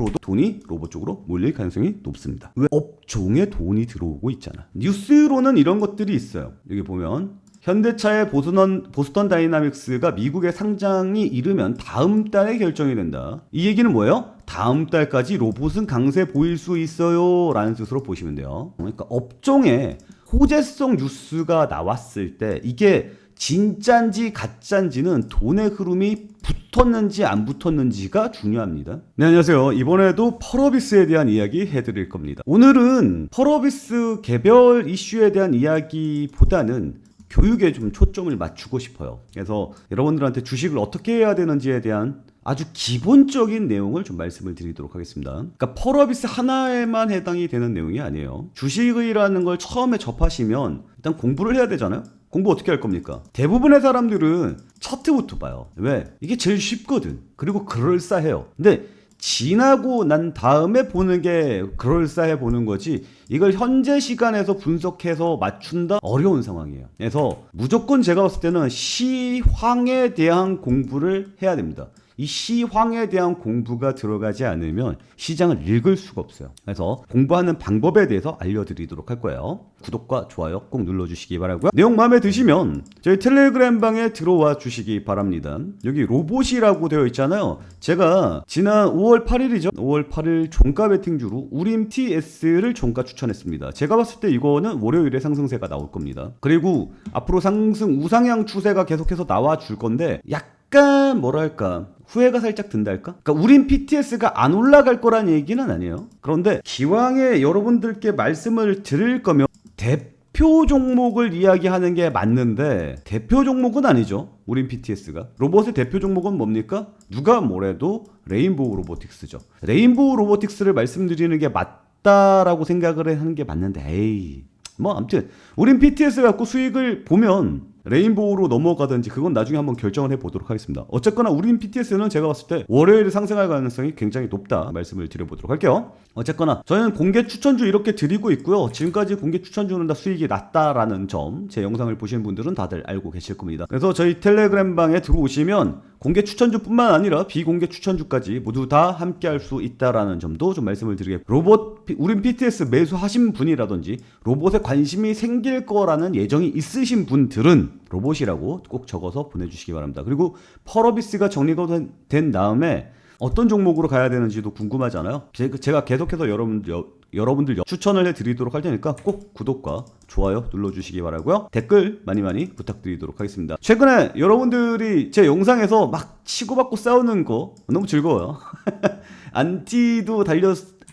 앞으로도 돈이 로봇 쪽으로 몰릴 가능성이 높습니다. 왜? 업종에 돈이 들어오고 있잖아. 뉴스로는 이런 것들이 있어요. 여기 보면 현대차의 보스턴 다이나믹스가 미국의 상장이 이르면 다음 달에 결정이 된다. 이 얘기는 뭐예요? 다음 달까지 로봇은 강세 보일 수 있어요 라는 뜻으로 보시면 돼요. 그러니까 업종에 호재성 뉴스가 나왔을 때 이게 진짠지 가짠지는 돈의 흐름이 붙었는지 안 붙었는지가 중요합니다. 네, 안녕하세요. 이번에도 펄어비스에 대한 이야기 해드릴 겁니다. 오늘은 펄어비스 개별 이슈에 대한 이야기보다는 교육에 좀 초점을 맞추고 싶어요. 그래서 여러분들한테 주식을 어떻게 해야 되는지에 대한 아주 기본적인 내용을 좀 말씀을 드리도록 하겠습니다. 그러니까 펄어비스 하나에만 해당이 되는 내용이 아니에요. 주식이라는 걸 처음에 접하시면 일단 공부를 해야 되잖아요. 공부 어떻게 할 겁니까? 대부분의 사람들은 차트부터 봐요. 왜? 이게 제일 쉽거든. 그리고 그럴싸해요. 근데 지나고 난 다음에 보는 게 그럴싸해 보는 거지, 이걸 현재 시간에서 분석해서 맞춘다? 어려운 상황이에요. 그래서 무조건 제가 봤을 때는 시황에 대한 공부를 해야 됩니다. 이 시황에 대한 공부가 들어가지 않으면 시장을 읽을 수가 없어요. 그래서 공부하는 방법에 대해서 알려드리도록 할 거예요. 구독과 좋아요 꼭 눌러주시기 바라고요. 내용 마음에 드시면 저희 텔레그램 방에 들어와 주시기 바랍니다. 여기 로봇이라고 되어 있잖아요. 제가 지난 5월 8일이죠. 5월 8일 종가 베팅주로 우림 TS를 종가 추천했습니다. 제가 봤을 때 이거는 월요일에 상승세가 나올 겁니다. 그리고 앞으로 상승 우상향 추세가 계속해서 나와 줄 건데 약간 뭐랄까 후회가 살짝 든다 할까? 그러니까 우린 PTS가 안 올라갈 거란 얘기는 아니에요. 그런데 기왕에 여러분들께 말씀을 드릴 거면 대표 종목을 이야기하는 게 맞는데 대표 종목은 아니죠. 우린 PTS가. 로봇의 대표 종목은 뭡니까? 누가 뭐래도 레인보우 로보틱스죠. 레인보우 로보틱스를 말씀드리는 게 맞다라고 생각을 하는 게 맞는데 에이 뭐 아무튼 우린 PTS 갖고 수익을 보면 레인보우로 넘어가든지 그건 나중에 한번 결정을 해보도록 하겠습니다. 어쨌거나 우린 PTS는 제가 봤을 때 월요일에 상승할 가능성이 굉장히 높다 말씀을 드려보도록 할게요. 어쨌거나 저희는 공개 추천주 이렇게 드리고 있고요. 지금까지 공개 추천주는 다 수익이 낮다라는 점 제 영상을 보시는 분들은 다들 알고 계실 겁니다. 그래서 저희 텔레그램 방에 들어오시면 공개 추천주뿐만 아니라 비공개 추천주까지 모두 다 함께 할 수 있다라는 점도 좀 말씀을 드리겠고, 우린 PTS 매수하신 분이라든지 로봇에 관심이 생길 거라는 예정이 있으신 분들은 로봇이라고 꼭 적어서 보내주시기 바랍니다. 그리고 펄어비스가 정리가 된 다음에 어떤 종목으로 가야 되는지도 궁금하잖아요. 제가 계속해서 여러분들 추천을 해드리도록 할 테니까 꼭 구독과 좋아요 눌러주시기 바라고요. 댓글 많이 부탁드리도록 하겠습니다. 최근에 여러분들이 제 영상에서 막 치고받고 싸우는 거 너무 즐거워요.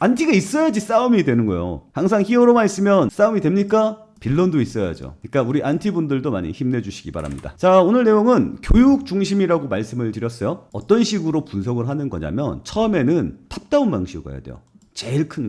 안티가 있어야지 싸움이 되는 거예요. 항상 히어로만 있으면 싸움이 됩니까? 빌런도 있어야죠. 그러니까 우리 안티분들도 많이 힘내주시기 바랍니다. 자, 오늘 내용은 교육 중심이라고 말씀을 드렸어요. 어떤 식으로 분석을 하는 거냐면 처음에는 탑다운 방식으로 가야 돼요. 제일 큰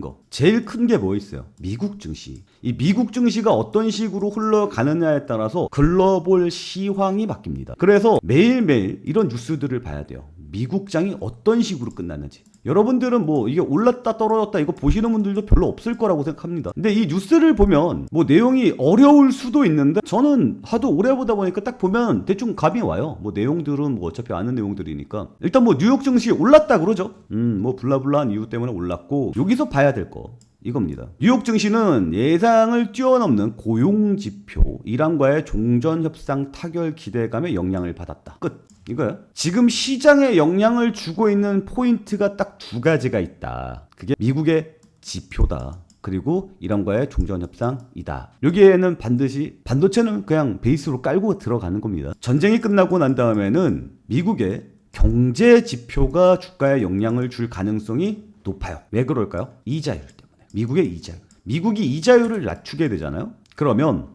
게 뭐 있어요? 미국 증시. 이 미국 증시가 어떤 식으로 흘러가느냐에 따라서 글로벌 시황이 바뀝니다. 그래서 매일매일 이런 뉴스들을 봐야 돼요. 미국장이 어떤 식으로 끝났는지. 여러분들은 뭐 이게 올랐다 떨어졌다 이거 보시는 분들도 별로 없을 거라고 생각합니다. 근데 이 뉴스를 보면 뭐 내용이 어려울 수도 있는데 저는 하도 오래 보다 보니까 딱 보면 대충 감이 와요. 뭐 내용들은 뭐 어차피 아는 내용들이니까. 일단 뭐 뉴욕 증시 올랐다 그러죠. 뭐 블라블라한 이유 때문에 올랐고, 여기서 봐야 될 거 이겁니다. 뉴욕 증시는 예상을 뛰어넘는 고용 지표, 이란과의 종전 협상 타결 기대감에 영향을 받았다. 끝. 이거야. 지금 시장에 영향을 주고 있는 포인트가 딱 두 가지가 있다. 그게 미국의 지표다. 그리고 이란과의 종전 협상이다. 여기에는 반드시 반도체는 그냥 베이스로 깔고 들어가는 겁니다. 전쟁이 끝나고 난 다음에는 미국의 경제 지표가 주가에 영향을 줄 가능성이 높아요. 왜 그럴까요? 이자율 때문에. 미국의 이자율. 미국이 이자율을 낮추게 되잖아요. 그러면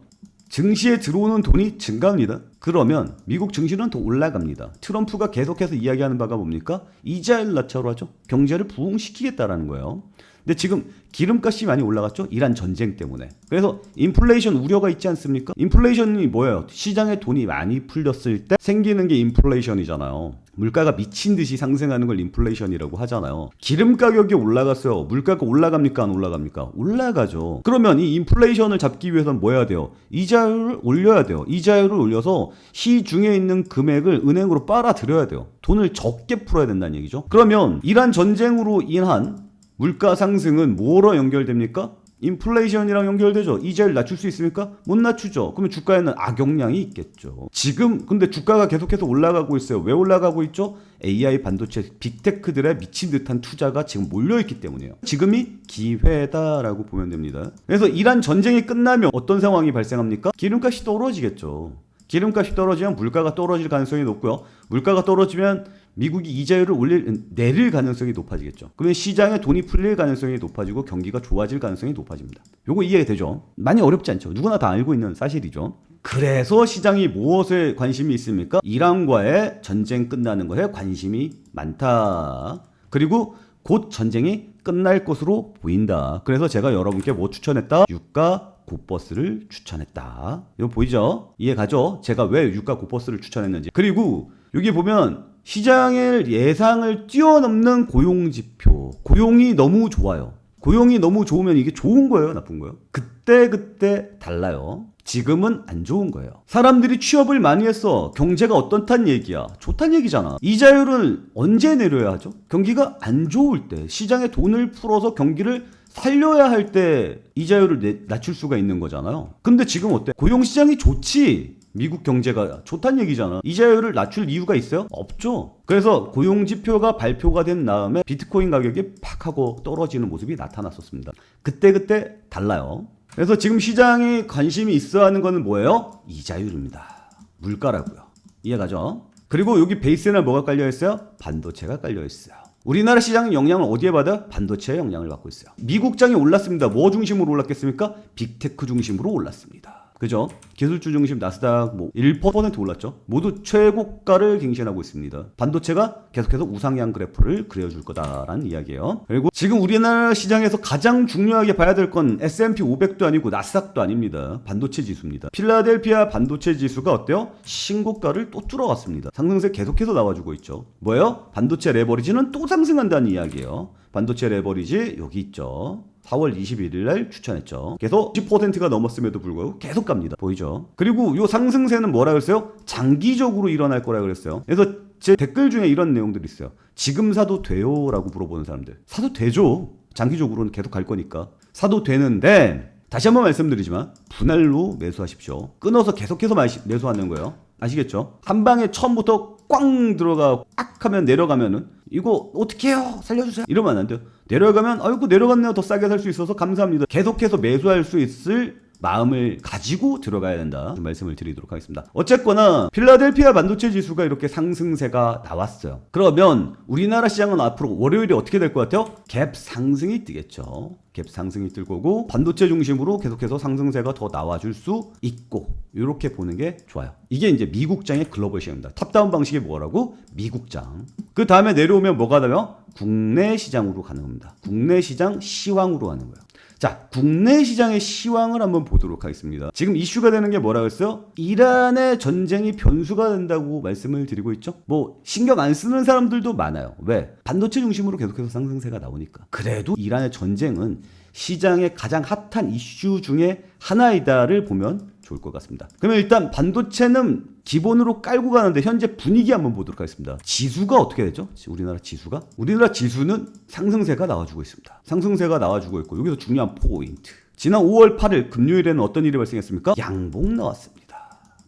증시에 들어오는 돈이 증가합니다. 그러면 미국 증시는 더 올라갑니다. 트럼프가 계속해서 이야기하는 바가 뭡니까? 이자율 낮춰로 하죠. 경제를 부흥시키겠다라는 거예요. 근데 지금 기름값이 많이 올라갔죠? 이란 전쟁 때문에. 그래서 인플레이션 우려가 있지 않습니까? 인플레이션이 뭐예요? 시장에 돈이 많이 풀렸을 때 생기는 게 인플레이션이잖아요. 물가가 미친 듯이 상승하는 걸 인플레이션이라고 하잖아요. 기름 가격이 올라갔어요. 물가가 올라갑니까? 안 올라갑니까? 올라가죠. 그러면 이 인플레이션을 잡기 위해서는 뭐 해야 돼요? 이자율을 올려야 돼요. 이자율을 올려서 시중에 있는 금액을 은행으로 빨아들여야 돼요. 돈을 적게 풀어야 된다는 얘기죠. 그러면 이란 전쟁으로 인한 물가 상승은 뭐로 연결됩니까? 인플레이션이랑 연결되죠. 이자율 낮출 수 있습니까? 못 낮추죠. 그러면 주가에는 악영향이 있겠죠. 지금 근데 주가가 계속해서 올라가고 있어요. 왜 올라가고 있죠? AI 반도체 빅테크들의 미친 듯한 투자가 지금 몰려있기 때문이에요. 지금이 기회다라고 보면 됩니다. 그래서 이란 전쟁이 끝나면 어떤 상황이 발생합니까? 기름값이 떨어지겠죠. 기름값이 떨어지면 물가가 떨어질 가능성이 높고요. 물가가 떨어지면 미국이 이자율을 내릴 가능성이 높아지겠죠. 그러면 시장에 돈이 풀릴 가능성이 높아지고 경기가 좋아질 가능성이 높아집니다. 요거 이해가 되죠? 많이 어렵지 않죠. 누구나 다 알고 있는 사실이죠. 그래서 시장이 무엇에 관심이 있습니까? 이란과의 전쟁 끝나는 것에 관심이 많다. 그리고 곧 전쟁이 끝날 것으로 보인다. 그래서 제가 여러분께 뭐 추천했다? 유가 고버스를 추천했다. 이거 보이죠? 이해 가죠? 제가 왜 유가 고버스를 추천했는지. 그리고 여기 보면 시장의 예상을 뛰어넘는 고용지표. 고용이 너무 좋아요. 고용이 너무 좋으면 이게 좋은 거예요? 나쁜 거예요? 그때 달라요. 지금은 안 좋은 거예요. 사람들이 취업을 많이 했어. 경제가 어떻단 얘기야? 좋단 얘기잖아. 이자율은 언제 내려야 하죠? 경기가 안 좋을 때, 시장에 돈을 풀어서 경기를 살려야 할 때 이자율을 낮출 수가 있는 거잖아요. 근데 지금 어때? 고용시장이 좋지. 미국 경제가 좋다는 얘기잖아. 이자율을 낮출 이유가 있어요? 없죠. 그래서 고용지표가 발표가 된 다음에 비트코인 가격이 팍 하고 떨어지는 모습이 나타났었습니다. 그때 달라요. 그래서 지금 시장에 관심이 있어야 하는 거는 뭐예요? 이자율입니다. 물가라고요. 이해가죠? 그리고 여기 베이스에는 뭐가 깔려있어요? 반도체가 깔려있어요. 우리나라 시장은 영향을 어디에 받아요? 반도체에 영향을 받고 있어요. 미국장이 올랐습니다. 뭐 중심으로 올랐겠습니까? 빅테크 중심으로 올랐습니다. 그죠? 기술주 중심 나스닥 뭐 1% 올랐죠. 모두 최고가를 갱신하고 있습니다. 반도체가 계속해서 우상향 그래프를 그려줄 거다라는 이야기예요. 그리고 지금 우리나라 시장에서 가장 중요하게 봐야 될 건 S&P 500도 아니고 나스닥도 아닙니다. 반도체 지수입니다. 필라델피아 반도체 지수가 어때요? 신고가를 또 뚫어갔습니다. 상승세 계속해서 나와주고 있죠. 뭐예요? 반도체 레버리지는 또 상승한다는 이야기예요. 반도체 레버리지 여기 있죠. 4월 21일 날 추천했죠. 계속 10%가 넘었음에도 불구하고 계속 갑니다. 보이죠? 그리고 이 상승세는 뭐라 그랬어요? 장기적으로 일어날 거라 그랬어요. 그래서 제 댓글 중에 이런 내용들이 있어요. 지금 사도 돼요? 라고 물어보는 사람들. 사도 되죠. 장기적으로는 계속 갈 거니까. 사도 되는데 다시 한번 말씀드리지만 분할로 매수하십시오. 끊어서 계속해서 매수하는 거예요. 아시겠죠? 한 방에 처음부터 꽝 들어가 꽉 하면 내려가면은 이거 어떻게 해요? 살려주세요. 이러면 안 돼요. 내려가면 아이고 내려갔네요. 더 싸게 살 수 있어서 감사합니다. 계속해서 매수할 수 있을 마음을 가지고 들어가야 된다. 말씀을 드리도록 하겠습니다. 어쨌거나 필라델피아 반도체 지수가 이렇게 상승세가 나왔어요. 그러면 우리나라 시장은 앞으로 월요일에 어떻게 될 것 같아요? 갭 상승이 뜨겠죠. 갭 상승이 뜰 거고 반도체 중심으로 계속해서 상승세가 더 나와줄 수 있고 이렇게 보는 게 좋아요. 이게 이제 미국장의 글로벌 시장입니다. 탑다운 방식이 뭐라고? 미국장. 그 다음에 내려오면 뭐가 나요? 국내 시장으로 가는 겁니다. 국내 시장 시황으로 가는 거예요. 자, 국내 시장의 시황을 한번 보도록 하겠습니다. 지금 이슈가 되는 게 뭐라고 했어요? 이란의 전쟁이 변수가 된다고 말씀을 드리고 있죠. 뭐 신경 안 쓰는 사람들도 많아요. 왜? 반도체 중심으로 계속해서 상승세가 나오니까. 그래도 이란의 전쟁은 시장의 가장 핫한 이슈 중에 하나이다를 보면 좋을 것 같습니다. 그러면 일단 반도체는 기본으로 깔고 가는데 현재 분위기 한번 보도록 하겠습니다. 지수가 어떻게 되죠? 우리나라 지수가? 우리나라 지수는 상승세가 나와주고 있습니다. 상승세가 나와주고 있고 여기서 중요한 포인트. 지난 5월 8일 금요일에는 어떤 일이 발생했습니까? 양봉 나왔습니다.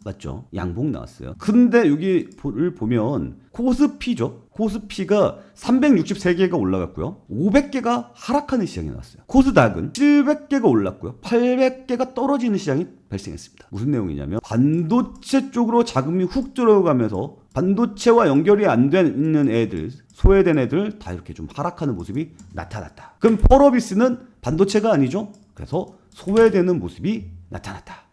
맞죠? 양봉 나왔어요. 근데 여기를 보면 코스피죠. 코스피가 363개가 올라갔고요. 500개가 하락하는 시장이 나왔어요. 코스닥은 700개가 올랐고요. 800개가 떨어지는 시장이 발생했습니다. 무슨 내용이냐면 반도체 쪽으로 자금이 훅 들어가면서 반도체와 연결이 안 되는 애들, 소외된 애들 다 이렇게 좀 하락하는 모습이 나타났다. 그럼 펄어비스는 반도체가 아니죠? 그래서 소외되는 모습이 나타났다.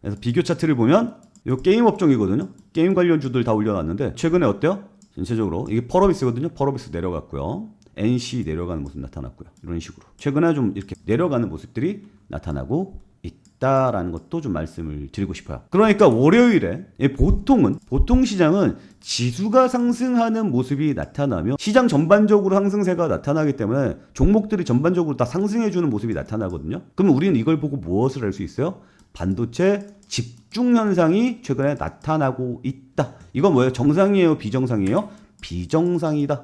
그래서 비교 차트를 보면 이 게임 업종이거든요. 게임 관련주들 다 올려놨는데 최근에 어때요? 전체적으로 이게 펄어비스거든요. 펄어비스 내려갔고요. NC 내려가는 모습 나타났고요. 이런 식으로 최근에 좀 이렇게 내려가는 모습들이 나타나고 있다. 있다라는 것도 좀 말씀을 드리고 싶어요. 그러니까 월요일에 보통 시장은 지수가 상승하는 모습이 나타나며 시장 전반적으로 상승세가 나타나기 때문에 종목들이 전반적으로 다 상승해주는 모습이 나타나거든요. 그럼 우리는 이걸 보고 무엇을 알 수 있어요? 반도체 집중 현상이 최근에 나타나고 있다. 이건 뭐예요? 정상이에요? 비정상이에요? 비정상이다.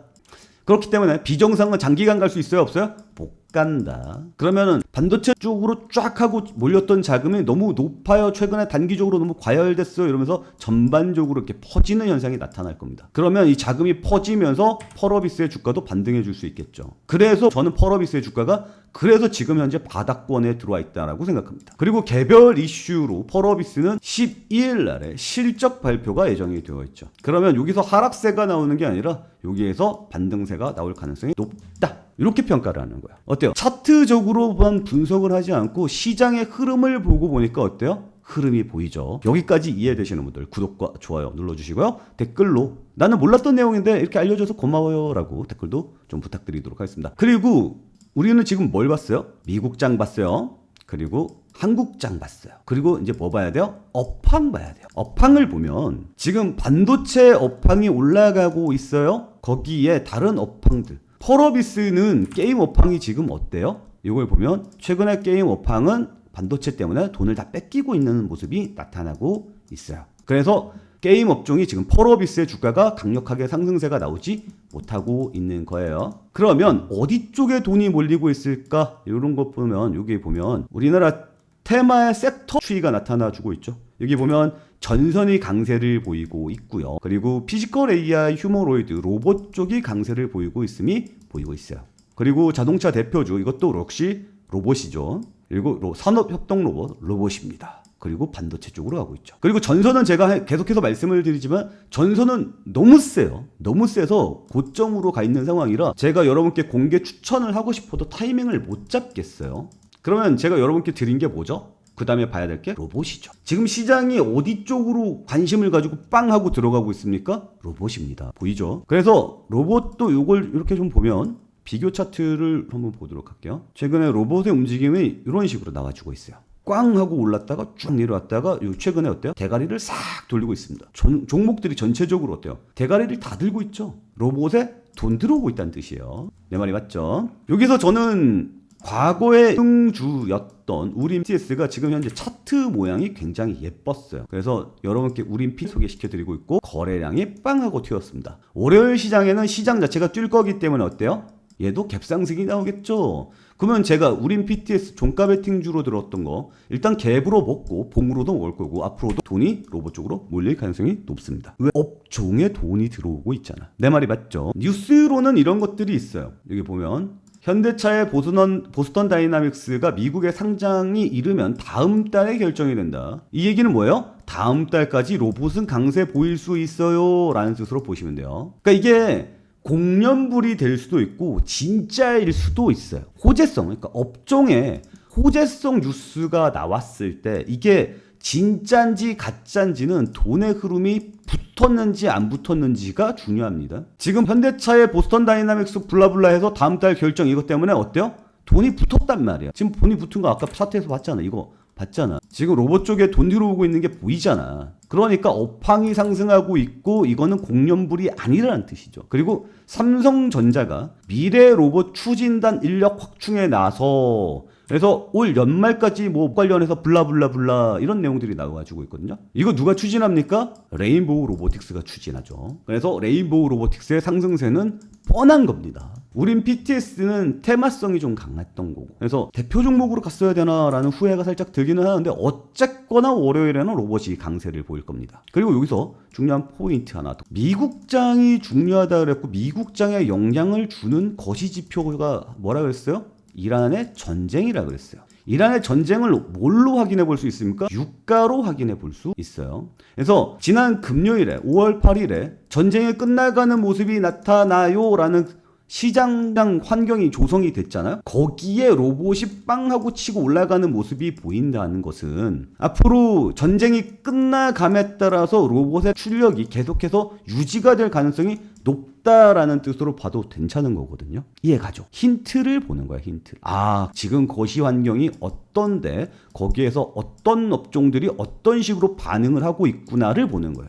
그렇기 때문에 비정상은 장기간 갈 수 있어요? 없어요? 못 간다. 그러면은 반도체 쪽으로 쫙 하고 몰렸던 자금이 너무 높아요. 최근에 단기적으로 너무 과열됐어요. 이러면서 전반적으로 이렇게 퍼지는 현상이 나타날 겁니다. 그러면 이 자금이 퍼지면서 펄어비스의 주가도 반등해 줄 수 있겠죠. 그래서 저는 펄어비스의 주가가 그래서 지금 현재 바닥권에 들어와 있다라고 생각합니다. 그리고 개별 이슈로 펄어비스는 12일 날에 실적 발표가 예정이 되어 있죠. 그러면 여기서 하락세가 나오는 게 아니라 여기에서 반등세가 나올 가능성이 높다. 이렇게 평가를 하는 거야. 어때요? 차트적으로만 분석을 하지 않고 시장의 흐름을 보고 보니까 어때요? 흐름이 보이죠. 여기까지 이해되시는 분들 구독과 좋아요 눌러주시고요. 댓글로 나는 몰랐던 내용인데 이렇게 알려줘서 고마워요 라고 댓글도 좀 부탁드리도록 하겠습니다. 그리고 우리는 지금 뭘 봤어요? 미국장 봤어요. 그리고 한국장 봤어요. 그리고 이제 뭐 봐야 돼요? 업황 봐야 돼요. 업황을 보면 지금 반도체 업황이 올라가고 있어요. 거기에 다른 업황들. 펄어비스는 게임 업황이 지금 어때요? 이걸 보면 최근에 게임 업황은 반도체 때문에 돈을 다 뺏기고 있는 모습이 나타나고 있어요. 그래서 게임 업종이 지금 펄어비스의 주가가 강력하게 상승세가 나오지 못하고 있는 거예요. 그러면 어디 쪽에 돈이 몰리고 있을까? 이런 것 보면 여기 보면 우리나라 테마의 섹터 추이가 나타나주고 있죠. 여기 보면 전선이 강세를 보이고 있고요. 그리고 피지컬 AI, 휴머노이드, 로봇 쪽이 강세를 보이고 있어요. 그리고 자동차 대표주 이것도 역시 로봇이죠. 그리고 산업협동 로봇입니다. 그리고 반도체 쪽으로 가고 있죠. 그리고 전선은 제가 계속해서 말씀을 드리지만 전선은 너무 세요. 너무 세서 고점으로 가 있는 상황이라 제가 여러분께 공개 추천을 하고 싶어도 타이밍을 못 잡겠어요. 그러면 제가 여러분께 드린 게 뭐죠? 그 다음에 봐야 될 게 로봇이죠. 지금 시장이 어디 쪽으로 관심을 가지고 빵 하고 들어가고 있습니까? 로봇입니다. 보이죠? 그래서 로봇도 이걸 이렇게 좀 보면 비교 차트를 한번 보도록 할게요. 최근에 로봇의 움직임이 이런 식으로 나와주고 있어요. 꽝 하고 올랐다가 쭉 내려왔다가 최근에 어때요? 대가리를 싹 돌리고 있습니다. 종목들이 전체적으로 어때요? 대가리를 다 들고 있죠. 로봇에 돈 들어오고 있다는 뜻이에요. 내 말이 맞죠? 여기서 저는 과거의 흥주였던 우림 PTS가 지금 현재 차트 모양이 굉장히 예뻤어요. 그래서 여러분께 우림 PT 소개시켜드리고 있고 거래량이 빵하고 튀었습니다. 월요일 시장에는 시장 자체가 뛸 거기 때문에 어때요? 얘도 갭상승이 나오겠죠. 그러면 제가 우림 PTS 종가 베팅주로 들었던 거 일단 갭으로 먹고 봉으로도 먹을 거고 앞으로도 돈이 로봇 쪽으로 몰릴 가능성이 높습니다. 왜? 업종에 돈이 들어오고 있잖아. 내 말이 맞죠? 뉴스로는 이런 것들이 있어요. 여기 보면 현대차의 보스턴 다이나믹스가 미국의 상장이 이르면 다음 달에 결정이 된다. 이 얘기는 뭐예요? 다음 달까지 로봇은 강세 보일 수 있어요 라는 뜻으로 보시면 돼요. 그러니까 이게 공연불이 될 수도 있고 진짜일 수도 있어요. 호재성, 그러니까 업종에 호재성 뉴스가 나왔을 때 이게 진짠지 가짠지는 돈의 흐름이 붙었는지 안 붙었는지가 중요합니다. 지금 현대차의 보스턴 다이나믹스 블라블라 해서 다음 달 결정 이것 때문에 어때요? 돈이 붙었단 말이야. 지금 돈이 붙은 거 아까 차트에서 봤잖아. 이거 봤잖아. 지금 로봇 쪽에 돈 들어오고 있는 게 보이잖아. 그러니까 업황이 상승하고 있고 이거는 공연불이 아니라는 뜻이죠. 그리고 삼성전자가 미래 로봇 추진단 인력 확충에 나서 그래서 올 연말까지 뭐 관련해서 블라블라블라 이런 내용들이 나와가지고 있거든요. 이거 누가 추진합니까? 레인보우 로보틱스가 추진하죠. 그래서 레인보우 로보틱스의 상승세는 뻔한 겁니다. 우린 PTS는 테마성이 좀 강했던 거고 그래서 대표 종목으로 갔어야 되나라는 후회가 살짝 들기는 하는데 어쨌거나 월요일에는 로봇이 강세를 보일 겁니다. 그리고 여기서 중요한 포인트 하나 더. 미국장이 중요하다 그랬고 미국장에 영향을 주는 거시지표가 뭐라 그랬어요? 이란의 전쟁이라 그랬어요. 이란의 전쟁을 뭘로 확인해 볼 수 있습니까? 유가로 확인해 볼 수 있어요. 그래서 지난 금요일에 5월 8일에 전쟁이 끝나가는 모습이 나타나요 라는 시장 환경이 조성이 됐잖아요. 거기에 로봇이 빵하고 치고 올라가는 모습이 보인다는 것은 앞으로 전쟁이 끝나감에 따라서 로봇의 출력이 계속해서 유지가 될 가능성이 높다라는 뜻으로 봐도 괜찮은 거거든요. 이해가죠? 힌트를 보는 거야, 힌트. 아, 지금 거시 환경이 어떤데 거기에서 어떤 업종들이 어떤 식으로 반응을 하고 있구나를 보는 거예요.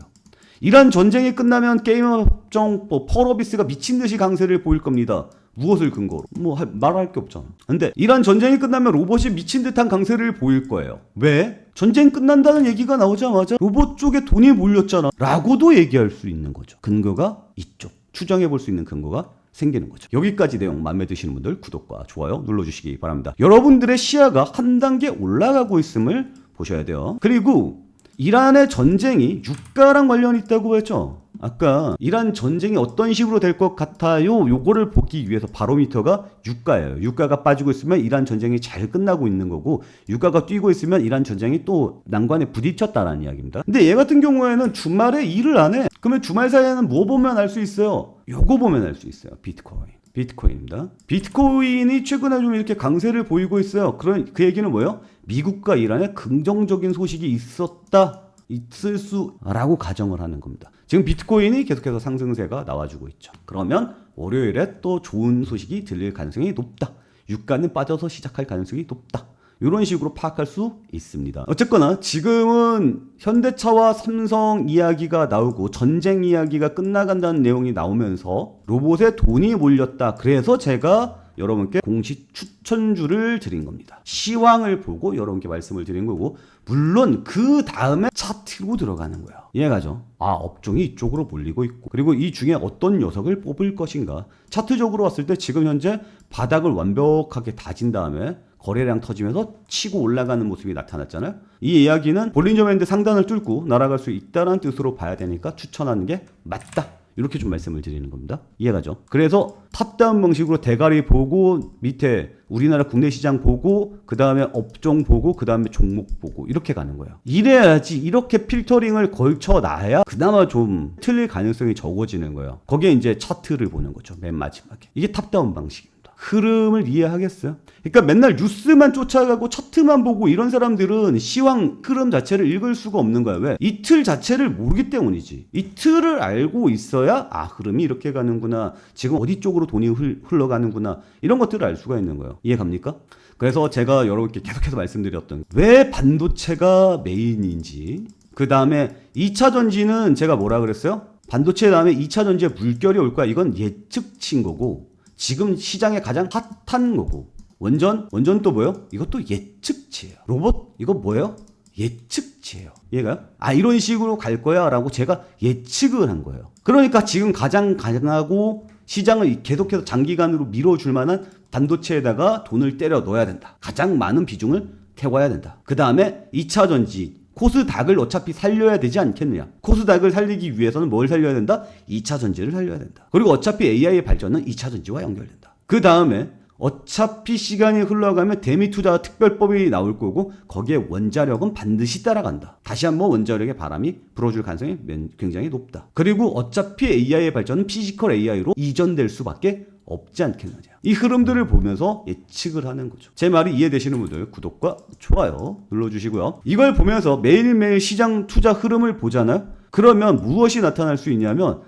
이란 전쟁이 끝나면 게임 업종, 펄어비스가 미친 듯이 강세를 보일 겁니다. 무엇을 근거로? 말할 게 없잖아. 근데 이란 전쟁이 끝나면 로봇이 미친 듯한 강세를 보일 거예요. 왜? 전쟁 끝난다는 얘기가 나오자마자 로봇 쪽에 돈이 몰렸잖아 라고도 얘기할 수 있는 거죠. 근거가 이쪽. 추정해 볼 수 있는 근거가 생기는 거죠. 여기까지 내용 마음에 드시는 분들 구독과 좋아요 눌러주시기 바랍니다. 여러분들의 시야가 한 단계 올라가고 있음을 보셔야 돼요. 그리고 이란의 전쟁이 유가랑 관련이 있다고 했죠. 아까 이란 전쟁이 어떤 식으로 될 것 같아요? 요거를 보기 위해서 바로미터가 유가예요. 유가가 빠지고 있으면 이란 전쟁이 잘 끝나고 있는 거고, 유가가 뛰고 있으면 이란 전쟁이 또 난관에 부딪혔다라는 이야기입니다. 근데 얘 같은 경우에는 주말에 일을 안 해. 그러면 주말 사이에는 뭐 보면 알 수 있어요? 요거 보면 알 수 있어요. 비트코인입니다. 비트코인이 최근에 좀 이렇게 강세를 보이고 있어요. 그 얘기는 뭐예요? 미국과 이란에 긍정적인 소식이 있을 수라고 가정을 하는 겁니다. 지금 비트코인이 계속해서 상승세가 나와주고 있죠. 그러면 월요일에 또 좋은 소식이 들릴 가능성이 높다. 유가는 빠져서 시작할 가능성이 높다. 이런 식으로 파악할 수 있습니다. 어쨌거나 지금은 현대차와 삼성 이야기가 나오고 전쟁 이야기가 끝나간다는 내용이 나오면서 로봇에 돈이 몰렸다. 그래서 제가 여러분께 공식 추천주를 드린 겁니다. 시황을 보고 여러분께 말씀을 드린 거고, 물론 그 다음에 차트로 들어가는 거예요. 이해가죠? 아, 업종이 이쪽으로 몰리고 있고, 그리고 이 중에 어떤 녀석을 뽑을 것인가. 차트적으로 왔을 때 지금 현재 바닥을 완벽하게 다진 다음에 거래량 터지면서 치고 올라가는 모습이 나타났잖아요. 이 이야기는 볼린저 밴드 상단을 뚫고 날아갈 수 있다는 뜻으로 봐야 되니까 추천하는 게 맞다. 이렇게 좀 말씀을 드리는 겁니다. 이해가죠? 그래서 탑다운 방식으로 대가리 보고, 밑에 우리나라 국내 시장 보고, 그 다음에 업종 보고, 그 다음에 종목 보고, 이렇게 가는 거예요. 이래야지, 이렇게 필터링을 걸쳐놔야 그나마 좀 틀릴 가능성이 적어지는 거예요. 거기에 이제 차트를 보는 거죠. 맨 마지막에. 이게 탑다운 방식입니다. 흐름을 이해하겠어요? 그러니까 맨날 뉴스만 쫓아가고 차트만 보고 이런 사람들은 시황 흐름 자체를 읽을 수가 없는 거야. 왜? 이 틀 자체를 모르기 때문이지. 이 틀을 알고 있어야 흐름이 이렇게 가는구나, 지금 어디 쪽으로 돈이 흘러가는구나, 이런 것들을 알 수가 있는 거예요. 이해 갑니까? 그래서 제가 여러분께 계속해서 말씀드렸던 왜 반도체가 메인인지, 그 다음에 2차 전지는 제가 뭐라 그랬어요? 반도체 다음에 2차 전지에 물결이 올 거야. 이건 예측치인 거고, 지금 시장에 가장 핫한 거고, 원전 또 뭐예요? 이것도 예측치예요. 로봇 이거 뭐예요? 예측치예요. 얘가요? 이런 식으로 갈 거야 라고 제가 예측을 한 거예요. 그러니까 지금 가장 강하고 시장을 계속해서 장기간으로 밀어줄 만한 반도체에다가 돈을 때려 넣어야 된다. 가장 많은 비중을 태워야 된다. 그 다음에 2차 전지, 코스닥을 어차피 살려야 되지 않겠느냐. 코스닥을 살리기 위해서는 뭘 살려야 된다? 2차 전지를 살려야 된다. 그리고 어차피 AI의 발전은 2차 전지와 연결된다. 그 다음에 어차피 시간이 흘러가면 대미투자 특별법이 나올 거고, 거기에 원자력은 반드시 따라간다. 다시 한번 원자력의 바람이 불어줄 가능성이 굉장히 높다. 그리고 어차피 AI의 발전은 피지컬 AI로 이전될 수밖에 없지 않겠느냐. 이 흐름들을 보면서 예측을 하는 거죠. 제 말이 이해되시는 분들 구독과 좋아요 눌러주시고요. 이걸 보면서 매일매일 시장 투자 흐름을 보잖아요. 그러면 무엇이 나타날 수 있냐면,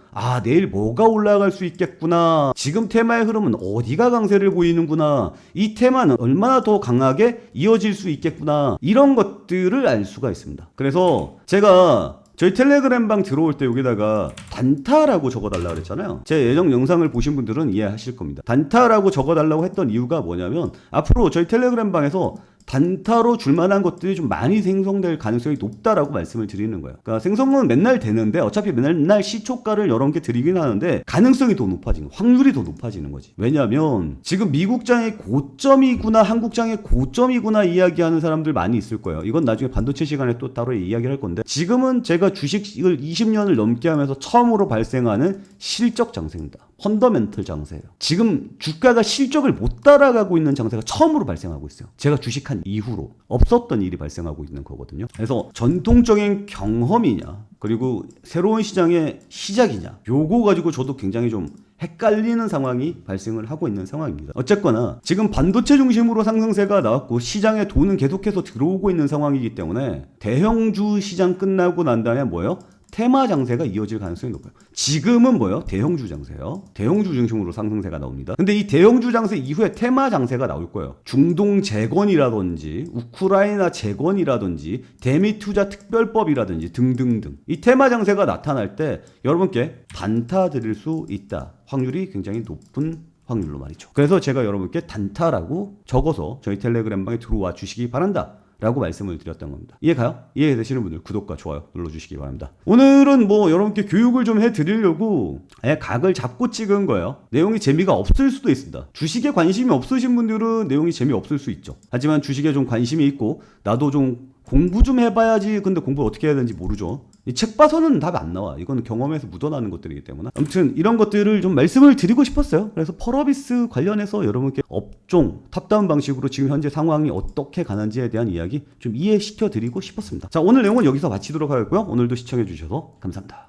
내일 뭐가 올라갈 수 있겠구나, 지금 테마의 흐름은 어디가 강세를 보이는구나, 이 테마는 얼마나 더 강하게 이어질 수 있겠구나, 이런 것들을 알 수가 있습니다. 그래서 제가 저희 텔레그램방 들어올 때 여기다가 단타라고 적어달라고 그랬잖아요. 제 예전 영상을 보신 분들은 이해하실 겁니다. 단타라고 적어달라고 했던 이유가 뭐냐면, 앞으로 저희 텔레그램방에서 단타로 줄만한 것들이 좀 많이 생성될 가능성이 높다라고 말씀을 드리는 거예요. 그러니까 생성은 맨날 되는데, 어차피 맨날 시초가를 여러 개 드리긴 하는데 가능성이 더 높아지는, 확률이 더 높아지는 거지. 왜냐하면 지금 미국장의 고점이구나, 한국장의 고점이구나 이야기하는 사람들 많이 있을 거예요. 이건 나중에 반도체 시간에 또 따로 이야기를 할 건데, 지금은 제가 주식을 20년을 넘게 하면서 처음으로 발생하는 실적 장세입니다. 펀더멘털 장세예요. 지금 주가가 실적을 못 따라가고 있는 장세가 처음으로 발생하고 있어요. 제가 주식한 이후로 없었던 일이 발생하고 있는 거거든요. 그래서 전통적인 경험이냐, 그리고 새로운 시장의 시작이냐, 요거 가지고 저도 굉장히 좀 헷갈리는 상황이 발생을 하고 있는 상황입니다. 어쨌거나 지금 반도체 중심으로 상승세가 나왔고, 시장에 돈은 계속해서 들어오고 있는 상황이기 때문에 대형주 시장 끝나고 난 다음에 뭐예요? 테마 장세가 이어질 가능성이 높아요. 지금은 뭐예요? 대형주 장세요. 대형주 중심으로 상승세가 나옵니다. 근데 이 대형주 장세 이후에 테마 장세가 나올 거예요. 중동 재건이라든지 우크라이나 재건이라든지 대미 투자 특별법이라든지 등등등. 이 테마 장세가 나타날 때 여러분께 단타 드릴 수 있다. 확률이 굉장히 높은 확률로 말이죠. 그래서 제가 여러분께 단타라고 적어서 저희 텔레그램방에 들어와 주시기 바란다 라고 말씀을 드렸던 겁니다. 이해가요? 이해되시는 분들 구독과 좋아요 눌러주시기 바랍니다. 오늘은 뭐 여러분께 교육을 좀 해드리려고 각을 잡고 찍은 거예요. 내용이 재미가 없을 수도 있습니다. 주식에 관심이 없으신 분들은 내용이 재미없을 수 있죠. 하지만 주식에 좀 관심이 있고 나도 좀 공부 좀 해봐야지. 근데 공부 어떻게 해야 되는지 모르죠. 이 책 봐서는 답이 안 나와. 이건 경험에서 묻어나는 것들이기 때문에. 아무튼 이런 것들을 좀 말씀을 드리고 싶었어요. 그래서 펄어비스 관련해서 여러분께 업종 탑다운 방식으로 지금 현재 상황이 어떻게 가는지에 대한 이야기 좀 이해시켜 드리고 싶었습니다. 자, 오늘 내용은 여기서 마치도록 하겠고요. 오늘도 시청해 주셔서 감사합니다.